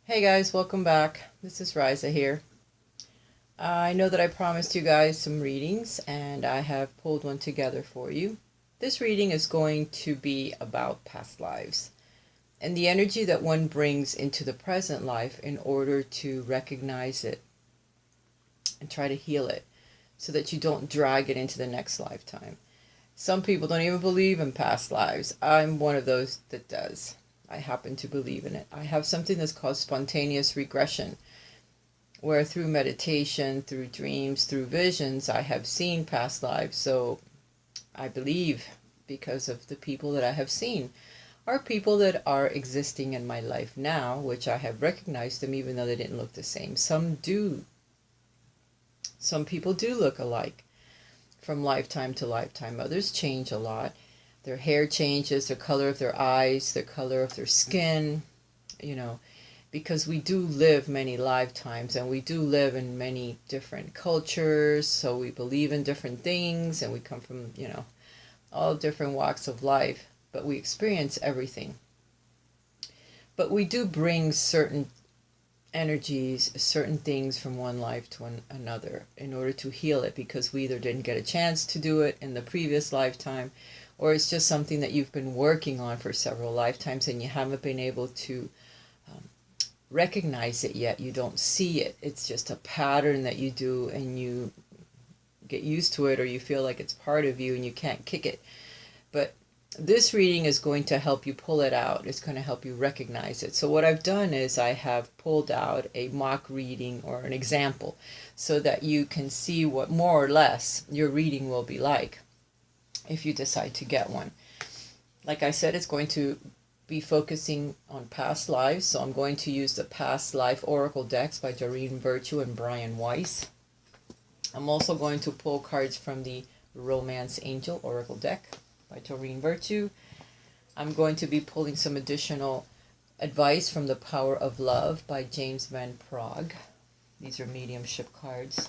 Hey guys, welcome back. This is Raisa here. I know that I promised you guys some readings and I have pulled one together for you. This reading is going to be about past lives and the energy that one brings into the present life in order to recognize it and try to heal it so that you don't drag it into the next lifetime. Some people don't even believe in past lives. I'm one of those that does. I happen to believe in it. I have something that's called spontaneous regression, where through meditation, through dreams, through visions, I have seen past lives. So I believe, because of the people that I have seen, are people that are existing in my life now, which I have recognized them even though they didn't look the same. Some do. Some people do look alike from lifetime to lifetime. Others change a lot. Their hair changes, the color of their eyes, the color of their skin, because we do live many lifetimes and we do live in many different cultures, so we believe in different things and we come from, all different walks of life, but we experience everything. But we do bring certain energies, certain things from one life to another in order to heal it, because we either didn't get a chance to do it in the previous lifetime, or it's just something that you've been working on for several lifetimes and you haven't been able to recognize it yet. You don't see it. It's just a pattern that you do and you get used to it, or you feel like it's part of you and you can't kick it. But this reading is going to help you pull it out. It's going to help you recognize it. So what I've done is I have pulled out a mock reading or an example so that you can see what more or less your reading will be like if you decide to get one. Like I said, it's going to be focusing on past lives, so I'm going to use the Past Life Oracle decks by Doreen Virtue and Brian Weiss. I'm also going to pull cards from the Romance Angel Oracle deck by Doreen Virtue. I'm going to be pulling some additional advice from The Power of Love by James Van Praagh. These are mediumship cards.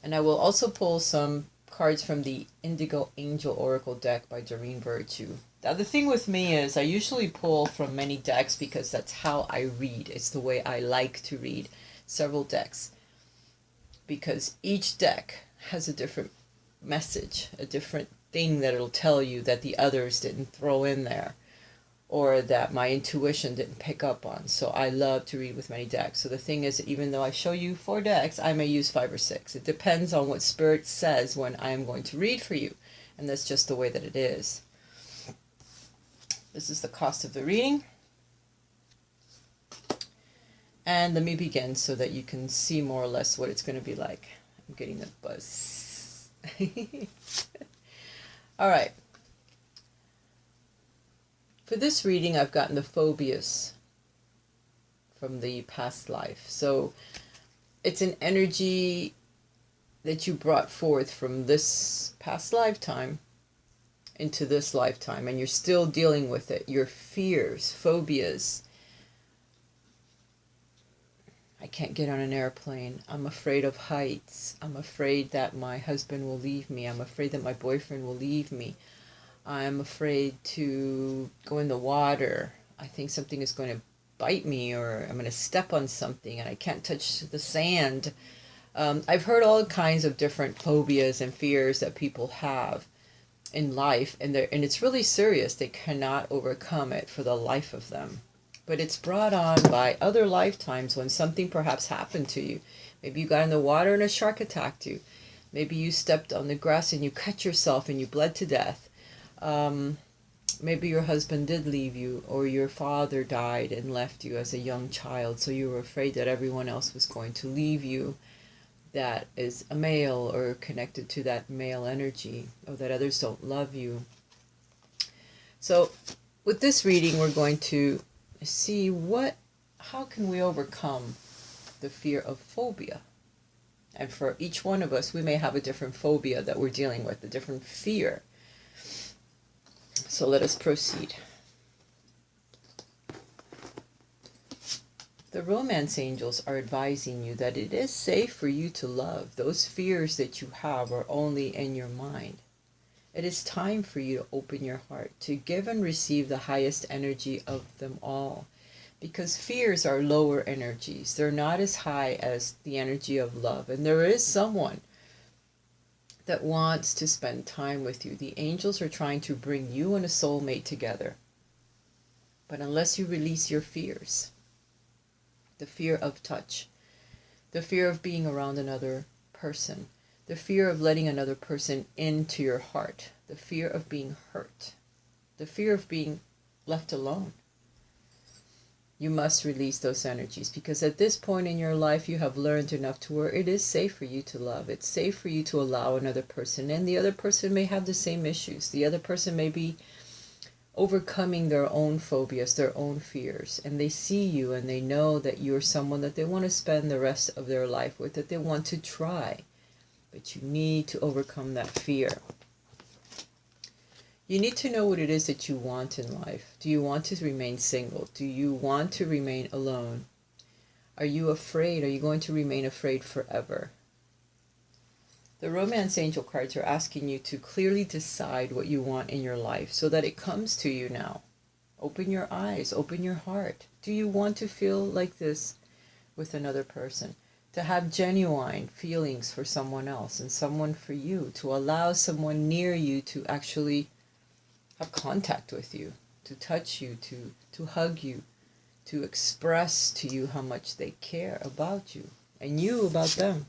And I will also pull some cards from the Indigo Angel Oracle deck by Doreen Virtue. Now the thing with me is I usually pull from many decks because that's how I read. It's the way I like to read several decks, because each deck has a different message, a different thing that it'll tell you that the others didn't throw in there, or that my intuition didn't pick up on. So I love to read with many decks. So the thing is, even though I show you 4 decks, I may use 5 or 6. It depends on what Spirit says when I am going to read for you. And that's just the way that it is. This is the cost of the reading. And let me begin so that you can see more or less what it's going to be like. I'm getting the buzz. All right. For this reading, I've gotten the phobias from the past life. So it's an energy that you brought forth from this past lifetime into this lifetime, and you're still dealing with it. Your fears, phobias. I can't get on an airplane. I'm afraid of heights. I'm afraid that my husband will leave me. I'm afraid that my boyfriend will leave me. I'm afraid to go in the water. I think something is going to bite me, or I'm going to step on something and I can't touch the sand. I've heard all kinds of different phobias and fears that people have in life, and it's really serious. They cannot overcome it for the life of them. But it's brought on by other lifetimes when something perhaps happened to you. Maybe you got in the water and a shark attacked you. Maybe you stepped on the grass and you cut yourself and you bled to death. Maybe your husband did leave you, or your father died and left you as a young child, so you were afraid that everyone else was going to leave you that is a male or connected to that male energy, or that others don't love you. So with this reading, we're going to see how can we overcome the fear of phobia. And for each one of us, we may have a different phobia that we're dealing with, a different fear. So let us proceed. The romance angels are advising you that it is safe for you to love. Those fears that you have are only in your mind. It is time for you to open your heart, to give and receive the highest energy of them all. because fears are lower energies. They're not as high as the energy of love. And there is someone that wants to spend time with you. The angels are trying to bring you and a soulmate together. But unless you release your fears, the fear of touch, the fear of being around another person, the fear of letting another person into your heart, the fear of being hurt, the fear of being left alone, you must release those energies, because at this point in your life you have learned enough to where it is safe for you to love. It's safe for you to allow another person in. The other person may have the same issues. The other person may be overcoming their own phobias, their own fears, and they see you and they know that you're someone that they want to spend the rest of their life with, that they want to try. But you need to overcome that fear. You need to know what it is that you want in life. Do you want to remain single? Do you want to remain alone? Are you afraid? Are you going to remain afraid forever? The romance angel cards are asking you to clearly decide what you want in your life so that it comes to you now. Open your eyes, open your heart. Do you want to feel like this with another person? To have genuine feelings for someone else and someone for you, to allow someone near you to actually have contact with you, to touch you, to hug you, to express to you how much they care about you and you about them.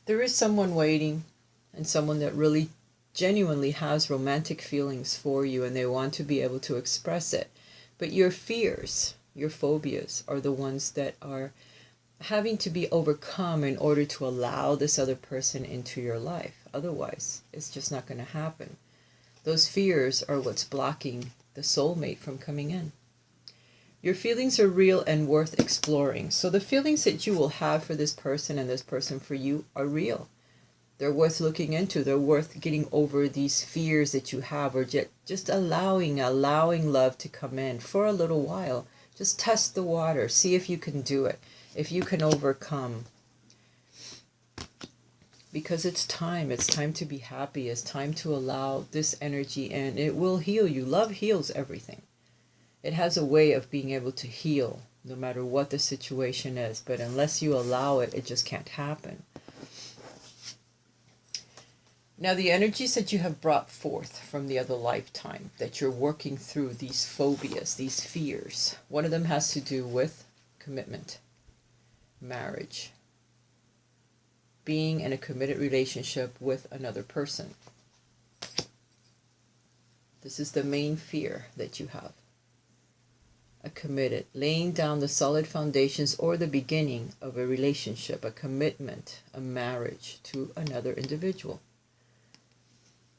There is someone waiting, and someone that really genuinely has romantic feelings for you, and they want to be able to express it. But your fears, your phobias are the ones that are having to be overcome in order to allow this other person into your life. Otherwise, it's just not going to happen. Those fears are what's blocking the soulmate from coming in. Your feelings are real and worth exploring. So the feelings that you will have for this person and this person for you are real. They're worth looking into. They're worth getting over these fears that you have, or just allowing love to come in for a little while. Just test the water. See if you can do it. If you can overcome. Because it's time to be happy. It's time to allow this energy in. It will heal you. Love heals everything. It has a way of being able to heal no matter what the situation is. But unless you allow it, it just can't happen. Now, the energies that you have brought forth from the other lifetime, that you're working through, these phobias, these fears, one of them has to do with commitment, marriage, being in a committed relationship with another person. This is the main fear that you have. A committed, laying down the solid foundations or the beginning of a relationship, a commitment, a marriage to another individual.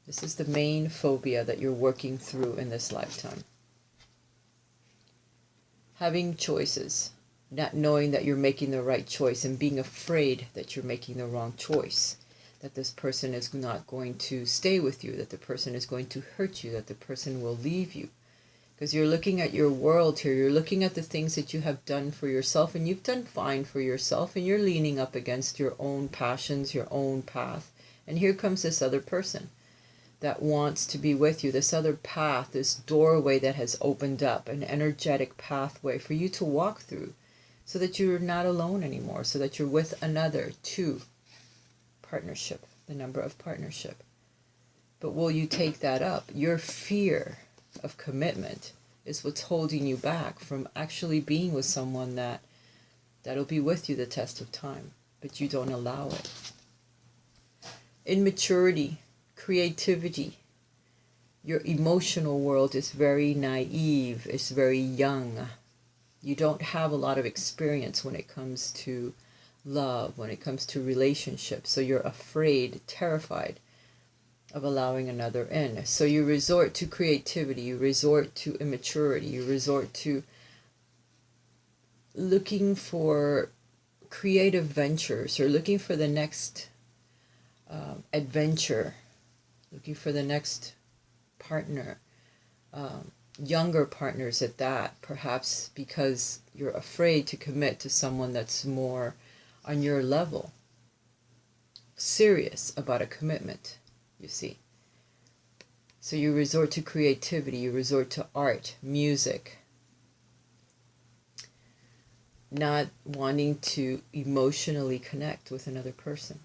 This is the main phobia that you're working through in this lifetime. Having choices, not knowing that you're making the right choice, and being afraid that you're making the wrong choice, that this person is not going to stay with you, that the person is going to hurt you, that the person will leave you. Because you're looking at your world here, you're looking at the things that you have done for yourself, and you've done fine for yourself, and you're leaning up against your own passions, your own path. And here comes this other person that wants to be with you, this other path, this doorway that has opened up, an energetic pathway for you to walk through, so that you're not alone anymore, so that you're with another. 2, partnership, the number of partnership. But will you take that up? Your fear of commitment is what's holding you back from actually being with someone that'll be with you the test of time, but you don't allow it. Immaturity, creativity. Your emotional world is very naive, it's very young. You don't have a lot of experience when it comes to love, when it comes to relationships. So you're afraid, terrified of allowing another in. So you resort to creativity, you resort to immaturity, you resort to looking for creative ventures, or looking for the next adventure, looking for the next partner. Younger partners at that, perhaps because you're afraid to commit to someone that's more on your level, serious about a commitment, you see. So you resort to creativity, you resort to art, music, not wanting to emotionally connect with another person.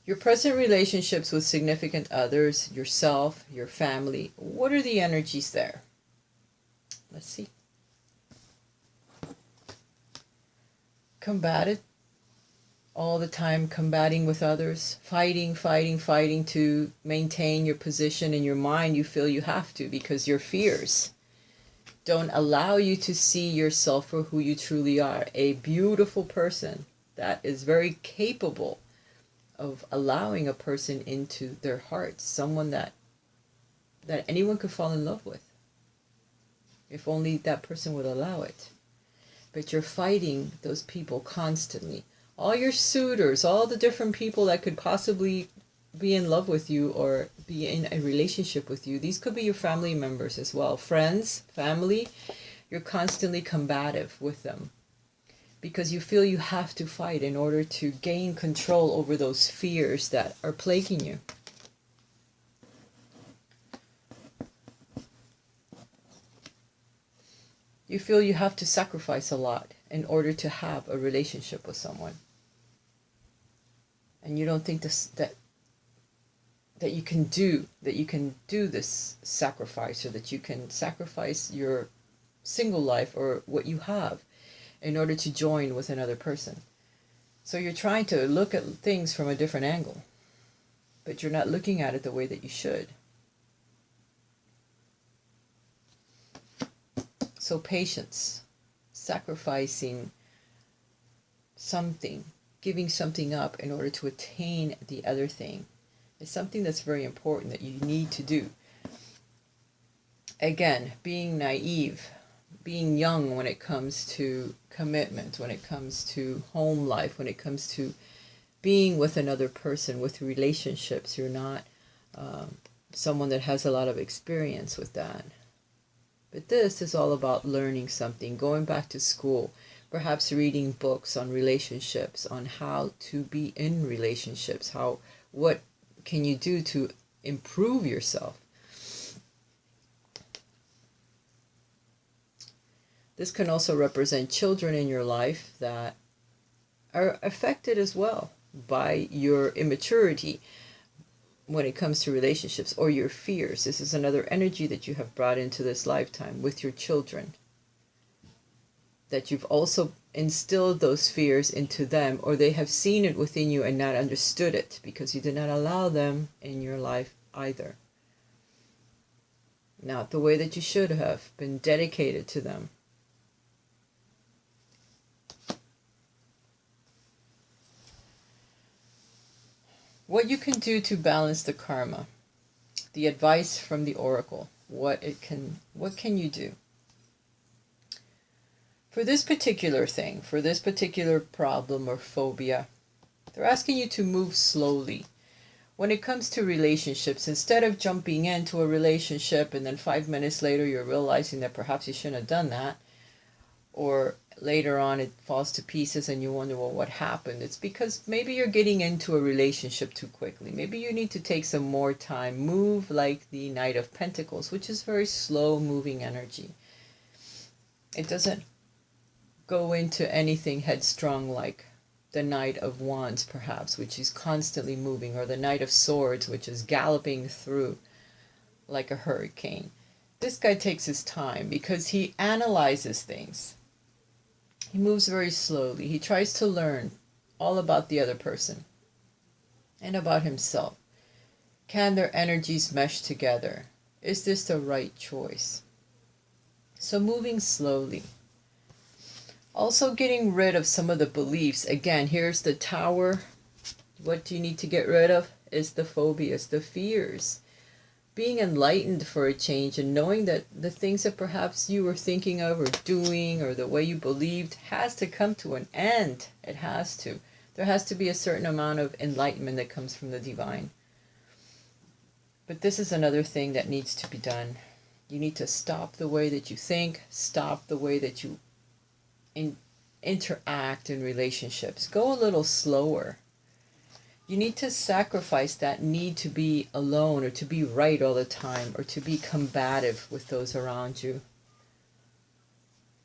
Your present relationships with significant others, yourself, your family, what are the energies there? Let's see. Combated. All the time combating with others, fighting to maintain your position in your mind. You feel you have to because your fears don't allow you to see yourself for who you truly are. A beautiful person that is very capable of allowing a person into their hearts, someone that anyone could fall in love with, if only that person would allow it. But you're fighting those people constantly. All your suitors, all the different people that could possibly be in love with you or be in a relationship with you, these could be your family members as well. Friends, family, you're constantly combative with them because you feel you have to fight in order to gain control over those fears that are plaguing you. You feel you have to sacrifice a lot in order to have a relationship with someone. And you don't think that you can do this sacrifice, or that you can sacrifice your single life or what you have in order to join with another person. So you're trying to look at things from a different angle, but you're not looking at it the way that you should. So patience, sacrificing something, giving something up in order to attain the other thing, is something that's very important that you need to do. Again, being naive, being young when it comes to commitment, when it comes to home life, when it comes to being with another person, with relationships. You're not someone that has a lot of experience with that. But this is all about learning something, going back to school, perhaps reading books on relationships, on how to be in relationships, what can you do to improve yourself. This can also represent children in your life that are affected as well by your immaturity when it comes to relationships, or your fears. This is another energy that you have brought into this lifetime with your children, that you've also instilled those fears into them, or they have seen it within you and not understood it because you did not allow them in your life either. Not the way that you should have been dedicated to them. What you can do to balance the karma. The advice from the oracle. What can you do? For this particular thing, for this particular problem or phobia, they're asking you to move slowly. When it comes to relationships, instead of jumping into a relationship and then 5 minutes later you're realizing that perhaps you shouldn't have done that, or later on it falls to pieces and you wonder, well, what happened? It's because maybe you're getting into a relationship too quickly. Maybe you need to take some more time. Move like the Knight of Pentacles, which is very slow moving energy. It doesn't go into anything headstrong like the Knight of Wands, perhaps, which is constantly moving, or the Knight of Swords, which is galloping through like a hurricane. This guy takes his time because he analyzes things. He moves very slowly. He tries to learn all about the other person and about himself. Can their energies mesh together? Is this the right choice? So moving slowly. Also getting rid of some of the beliefs. Again, here's the Tower. What do you need to get rid of? Is the phobias, the fears. Being enlightened for a change and knowing that the things that perhaps you were thinking of or doing or the way you believed has to come to an end. It has to. There has to be a certain amount of enlightenment that comes from the divine. But this is another thing that needs to be done. You need to stop the way that you think, stop the way that you interact in relationships. Go a little slower. You need to sacrifice that need to be alone or to be right all the time or to be combative with those around you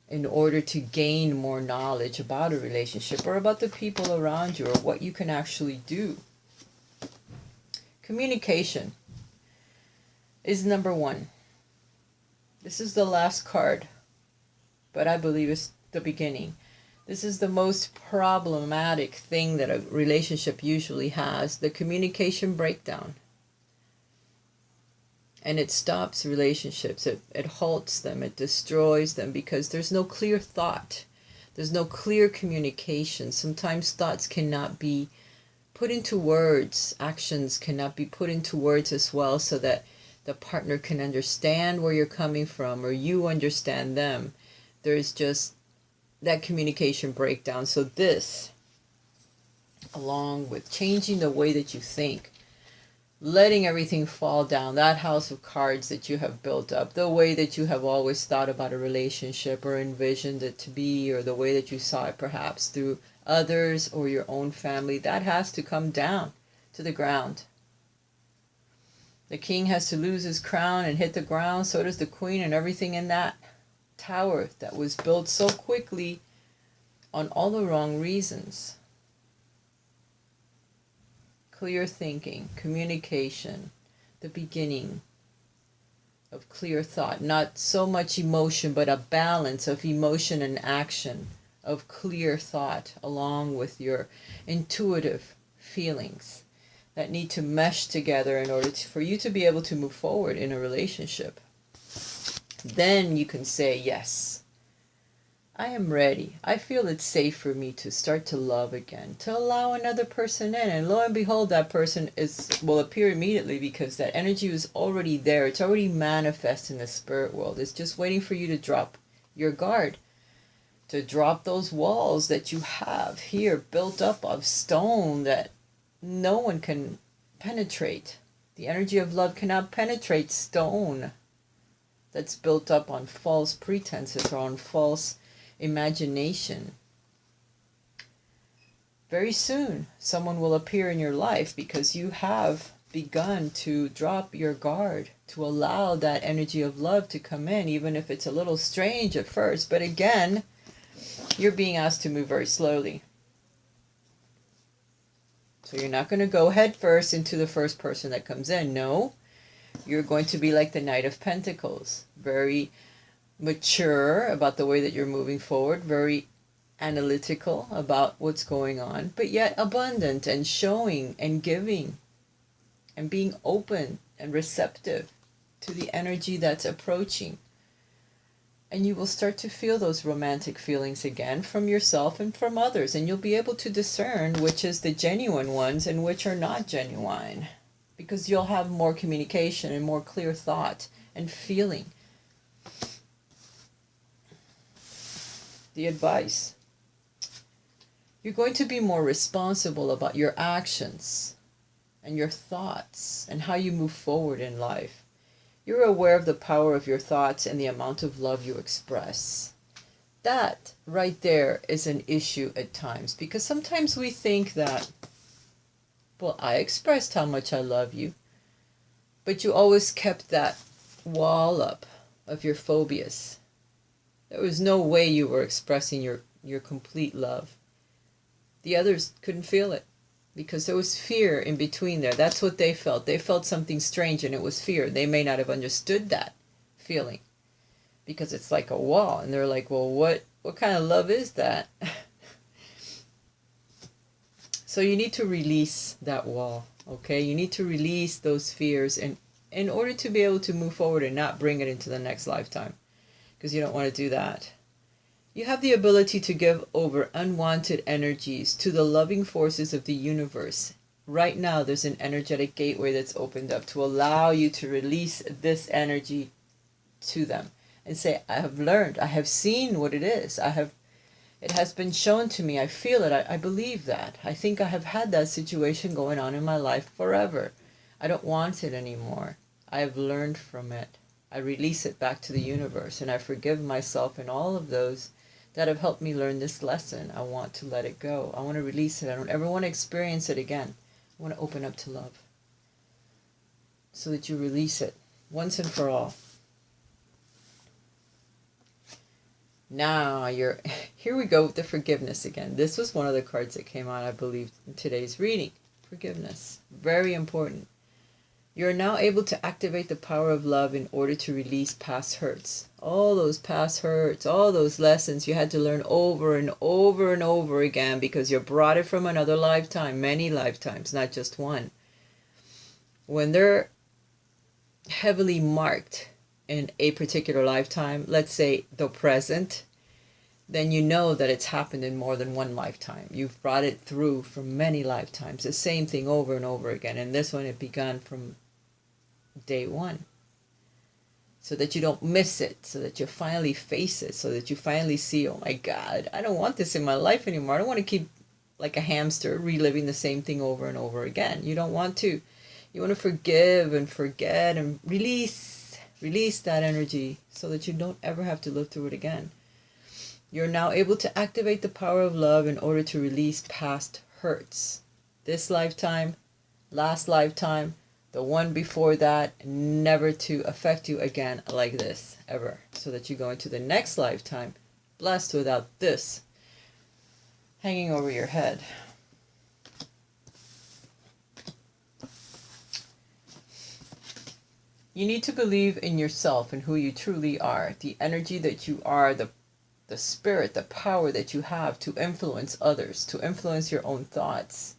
in order to gain more knowledge about a relationship or about the people around you or what you can actually do. Communication is number one. This is the last card, but I believe it's the beginning. This is the most problematic thing that a relationship usually has, the communication breakdown. And it stops relationships, it halts them, it destroys them because there's no clear thought. There's no clear communication. Sometimes thoughts cannot be put into words. Actions cannot be put into words as well so that the partner can understand where you're coming from or you understand them. There's just that communication breakdown. So this, along with changing the way that you think, letting everything fall down, that house of cards that you have built up, the way that you have always thought about a relationship or envisioned it to be, or the way that you saw it perhaps through others or your own family, that has to come down to the ground. The king has to lose his crown and hit the ground, so does the queen, and everything in that tower that was built so quickly on all the wrong reasons. Clear thinking, communication, the beginning of clear thought. Not so much emotion, but a balance of emotion and action, of clear thought along with your intuitive feelings that need to mesh together in order for you to be able to move forward in a relationship. Then you can say, yes, I am ready. I feel it's safe for me to start to love again, to allow another person in. And lo and behold, that person will appear immediately because that energy is already there. It's already manifest in the spirit world. It's just waiting for you to drop your guard, to drop those walls that you have here built up of stone that no one can penetrate. The energy of love cannot penetrate stone that's built up on false pretenses or on false imagination. Very soon, someone will appear in your life because you have begun to drop your guard, to allow that energy of love to come in, even if it's a little strange at first. But again, you're being asked to move very slowly. So you're not going to go head first into the first person that comes in. No, you're going to be like the Knight of Pentacles, very mature about the way that you're moving forward, very analytical about what's going on, but yet abundant and showing and giving and being open and receptive to the energy that's approaching. And you will start to feel those romantic feelings again from yourself and from others, and you'll be able to discern which is the genuine ones and which are not genuine, because you'll have more communication and more clear thought and feeling. The advice: you're going to be more responsible about your actions and your thoughts and how you move forward in life. You're aware of the power of your thoughts and the amount of love you express. That right there is an issue at times, because sometimes we think that, well, I expressed how much I love you, but you always kept that wall up of your phobias. There was no way you were expressing your complete love. The others couldn't feel it because there was fear in between there. That's what they felt. They felt something strange, and it was fear. They may not have understood that feeling because it's like a wall, and they're like, well, what kind of love is that? So you need to release that wall, okay? You need to release those fears in order to be able to move forward and not bring it into the next lifetime, because you don't want to do that. You have the ability to give over unwanted energies to the loving forces of the universe. Right now, there's an energetic gateway that's opened up to allow you to release this energy to them and say, I have learned, I have seen what it is. It has been shown to me. I feel it. I believe that. I think I have had that situation going on in my life forever. I don't want it anymore. I have learned from it. I release it back to the universe, and I forgive myself and all of those that have helped me learn this lesson. I want to let it go. I want to release it. I don't ever want to experience it again. You want to open up to love so that you release it once and for all. Now here we go with the forgiveness again. This was one of the cards that came out, I believe, in today's reading. Forgiveness. Very important. You are now able to activate the power of love in order to release past hurts. All those past hurts, all those lessons you had to learn over and over and over again because you brought it from another lifetime, many lifetimes, not just one. When they're heavily marked in a particular lifetime, let's say the present, then you know that it's happened in more than one lifetime. You've brought it through from many lifetimes, the same thing over and over again. And this one, it began from day one. So that you don't miss it, so that you finally face it, so that you finally see, oh my God, I don't want this in my life anymore. I don't want to keep like a hamster reliving the same thing over and over again. You don't want to. You want to forgive and forget and release that energy so that you don't ever have to live through it again. You're now able to activate the power of love in order to release past hurts. This lifetime, last lifetime, the one before that, never to affect you again like this, ever. So that you go into the next lifetime blessed without this hanging over your head. You need to believe in yourself and who you truly are, the energy that you are, the spirit, the power that you have to influence others, to influence your own thoughts.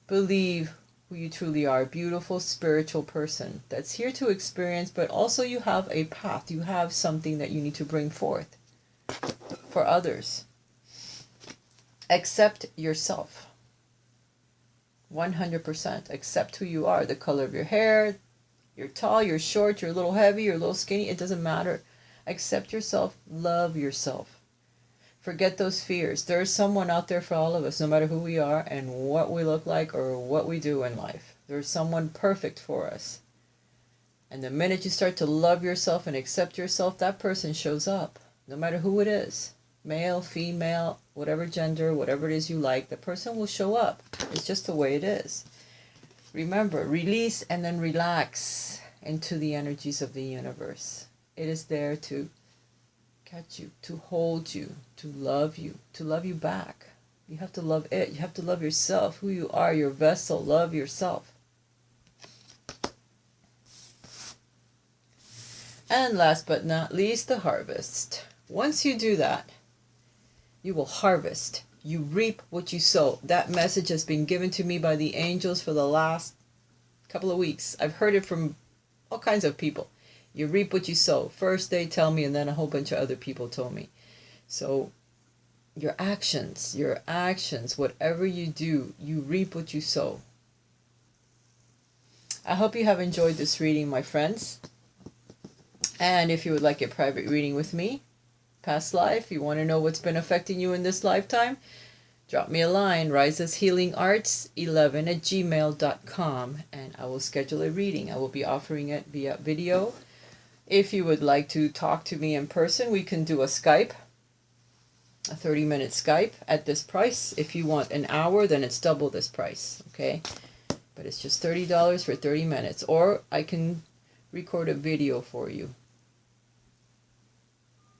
Believe who you truly are, a beautiful spiritual person that's here to experience, but also you have a path, you have something that you need to bring forth for others. Accept yourself. 100%. Accept who you are, the color of your hair. You're tall, you're short, you're a little heavy, you're a little skinny. It doesn't matter. Accept yourself. Love yourself. Forget those fears. There's someone out there for all of us, no matter who we are and what we look like or what we do in life. There's someone perfect for us. And the minute you start to love yourself and accept yourself, that person shows up, no matter who it is. Male, female, whatever gender, whatever it is you like, the person will show up. It's just the way it is. Remember, release and then relax into the energies of the universe. It is there to catch you, to hold you, to love you back. You have to love it. You have to love yourself, who you are, your vessel. Love yourself. And last but not least, the harvest. Once you do that, you will harvest. You reap what you sow. That message has been given to me by the angels for the last couple of weeks. I've heard it from all kinds of people. You reap what you sow. First they tell me, and then a whole bunch of other people told me. So your actions, whatever you do, you reap what you sow. I hope you have enjoyed this reading, my friends. And if you would like a private reading with me, past life, you want to know what's been affecting you in this lifetime, drop me a line, Raisa's Healing Arts 11@gmail.com, and I will schedule a reading. I will be offering it via video. If you would like to talk to me in person, we can do a Skype, a 30-minute Skype at this price. If you want an hour, then it's double this price, okay? But it's just $30 for 30 minutes, or I can record a video for you.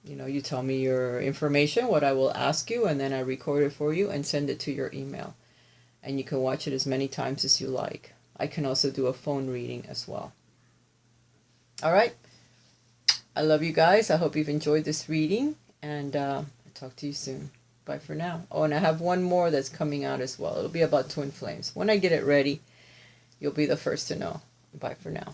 You know, you tell me your information, what I will ask you, and then I record it for you and send it to your email. And you can watch it as many times as you like. I can also do a phone reading as well. All right. I love you guys. I hope you've enjoyed this reading. And I'll talk to you soon. Bye for now. Oh, and I have one more that's coming out as well. It'll be about twin flames. When I get it ready, you'll be the first to know. Bye for now.